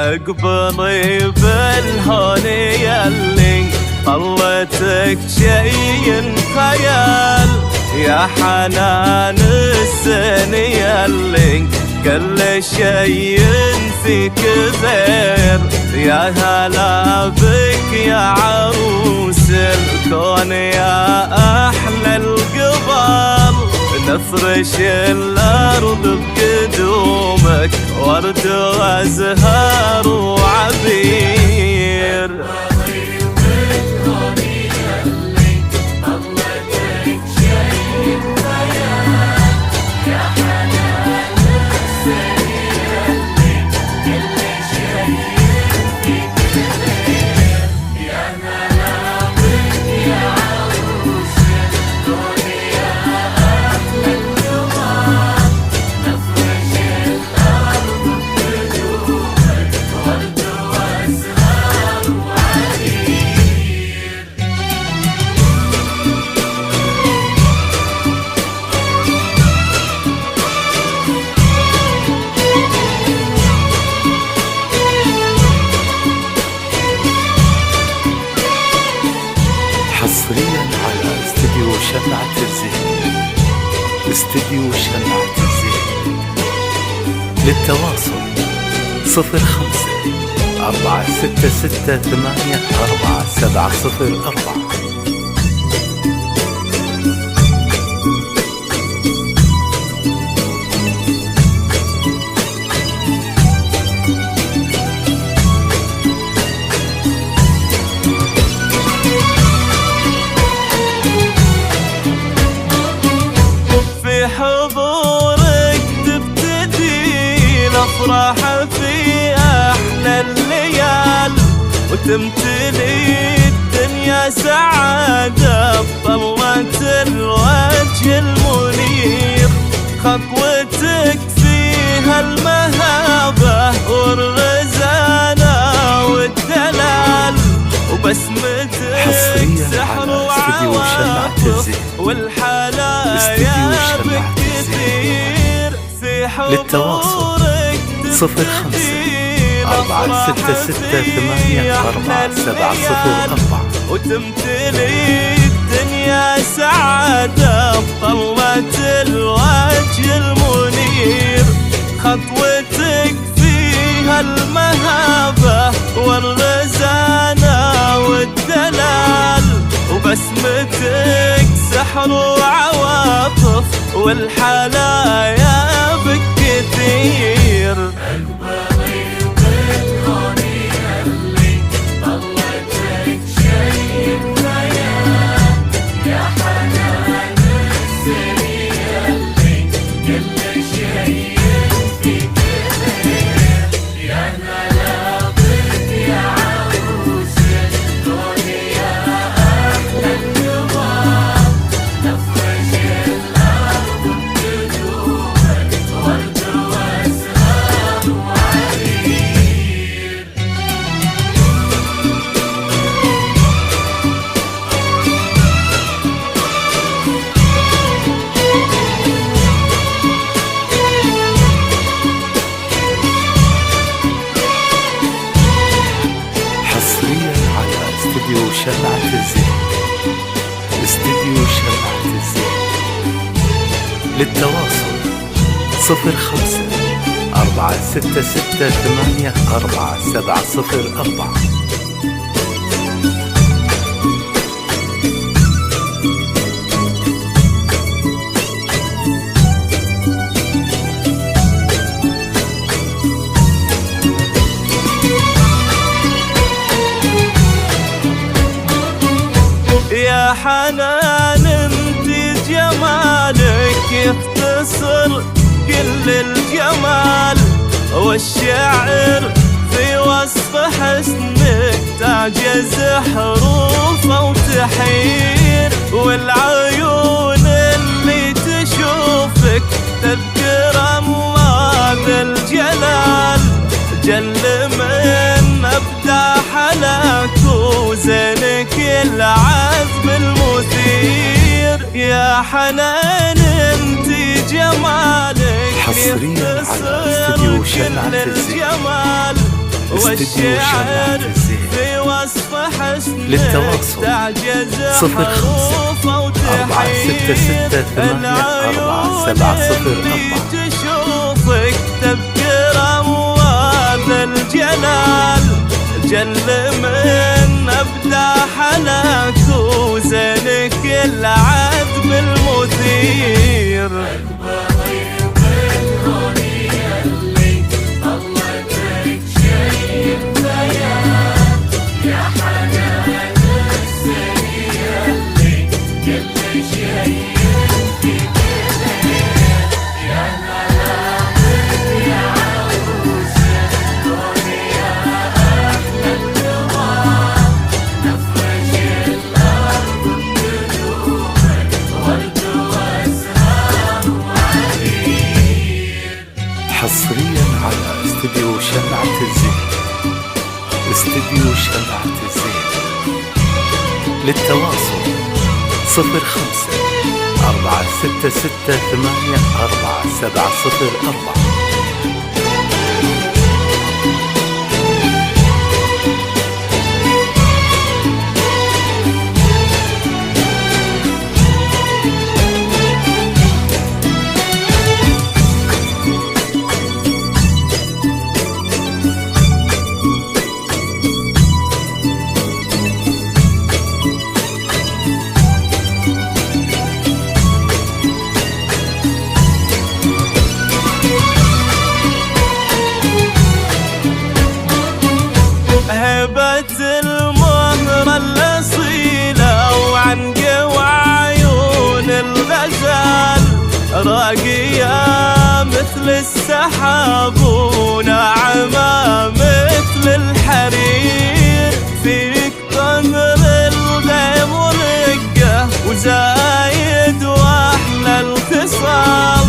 اقبلي بالهون ياللي طلتك شي خيال، يا حنان السن ياللي كل شي فيك غير. يا هلا بك يا عروس الكون يا احلى القبل، نفرش الارض بقدومك ورد وازهار وعبير. حصريا على استديو شمعة الزين. استديو شمعة الزين للتواصل 05-466-84-704. حضورك تبتدي الافراح في احلى الليال، وتمتلي الدنيا سعادة بطلة الوجه المنير. خطوتك فيها المهابة والرزانة والدلال، وبسمتك سحر وعواطف والحلايا بكثير. في حضورك 05-466-84-704 وتمتلي الدنيا سعادة بطلة الوجه المنير. خطوتك فيها المهابة والرزانة والدلال، وبسمتك سحر وعواطف والحلايا بالكثير. اقبلي بالهون ياللي طلتك شي خيال، يا حنان السن ياللي كل شي فيك غير. يا هلا بك يا عروس الكون يا احلى القمر، نفرش الارض بقدومك ورد وازهار وعبير. حصريا على استديو شمعة الزين. استديو شمعة الزين للتواصل 05-466-84-704. يا حنان انت جمالك يختصر كل الجمال، والشعر في وصف حسنك تعجز حروفه وتحير. والعيون اللي تشوفك تذكر الله ذا الجلال، جل من ابدع حلاك وزنك العذب المثير. يا حنان انت جمالك حصريا على استديو شمعة الزين. والشعر في وصف حسنك للتواصل تعجز 05 حروفه 466 العيون 8704 تشوفك تذكر أمواج الجلال جل من أبدى حلاك وزنك العذب المثير حصريا على استديو شمعة الزين. استديو شمعة الزين للتواصل 05 466 8704 المهرة الأصيلة وعن قوى عيون الغزال راقية مثل السحاب وناعمة مثل الحرير فيك طهر الغيم ورقة وزايد واحلى الخصال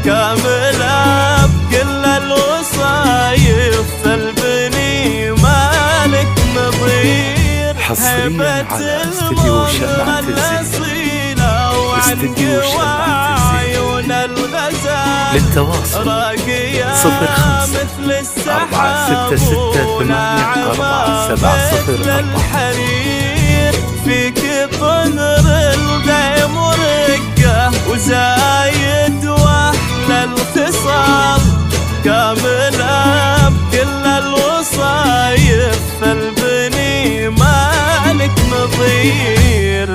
كاملة بكل الوصايف البني مالك نظير حصريا على استديو شمعة الزين. استديو شمعة الزين للتواصل 05 466 8704 الحرير فيك طهر الغيم ورقة وزايد واحلى الخصال كاملة بكل الوصايف البني مالك نظير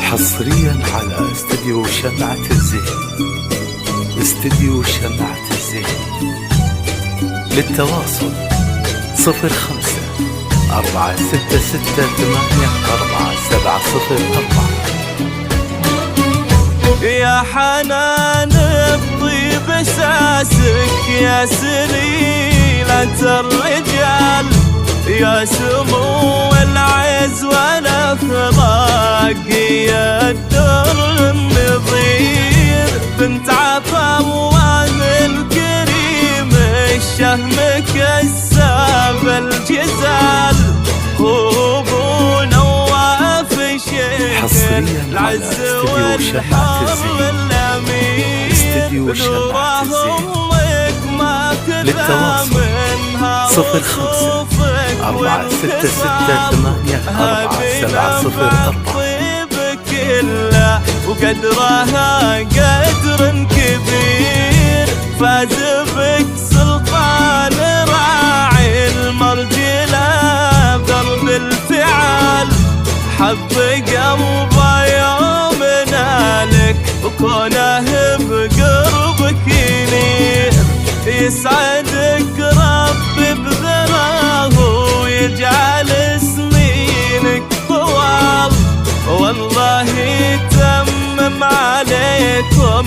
حصريا على استديو شمعة الزين. استديو شمعة الزين للتواصل 05 466 8704 يا حنان بطيب اساسك يا سليلة الرجال يا سمو العز والاخلاق يا الدر النظير بنت عفوان الكريم الشهم كساب الجزال هو ابو نواف الشيخ حصريا على العز استديو شمعة الزين. استديو شمعة الزين للتواصل 05 466 8704 وقدرها قدر كبير. فاز بك سلطان راعي المرجلة بدرب الفعال، حب قلبه يوم نالك وكونه بقربك ينير. يسعدك ربي بذراه ويجعل سنينك طوال، والله يتمم عليكم